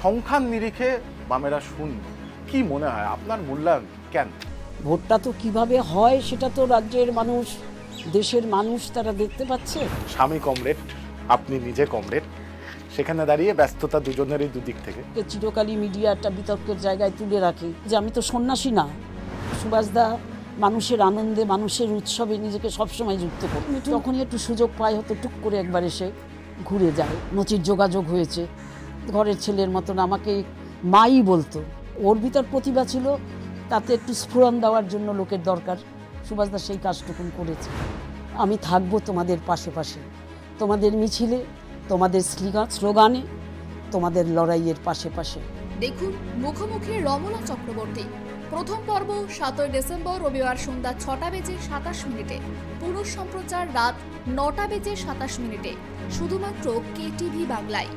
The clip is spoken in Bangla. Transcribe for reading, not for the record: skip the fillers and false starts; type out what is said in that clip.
সংখ্যার নিরিখে বামেরা শূন্য। কি মনে হয় আপনার মূল্যায়ন কেন? ভোটটা তো কিভাবে হয় সেটা তো রাজ্যের মানুষ, দেশের মানুষ তারা দেখতে পাচ্ছে। স্বামী কমরেড, আপনি নিজে কমরেড, সেখানে দাঁড়িয়ে ব্যস্ততা দুজনেরই দুদিক থেকে। চিরকালই মিডিয়া একটা বিতর্কের জায়গায় তুলে রাখে যে আমি তো সন্ন্যাসী না। সুভাষদা মানুষের আনন্দে, মানুষের উৎসবে নিজেকে সবসময় যুক্ত করে। যখনই একটু সুযোগ পায় হয়তো টুক করে একবার এসে ঘুরে যায়। নচির যোগাযোগ হয়েছে, ঘরের ছেলের মতন আমাকে মাই বলতো। ওর ভিতর প্রতিভা ছিল, তাতে একটু স্ফুরণ দেওয়ার জন্য লোকের দরকার। সুভাষদা সেই কাজটুকুন করেছে। আমি থাকবো তোমাদের পাশে পাশে, তোমাদের মিছিলে, তোমাদের স্লোগানে, তোমাদের লড়াইয়ের পাশে পাশে। দেখুন মুখোমুখি রমলা চক্রবর্তী। প্রথম পর্ব 7 ডিসেম্বর রবিবার সন্ধ্যা 6:27 পুরো সম্প্রচার রাত 9:27 শুধুমাত্র KTV বাংলায়।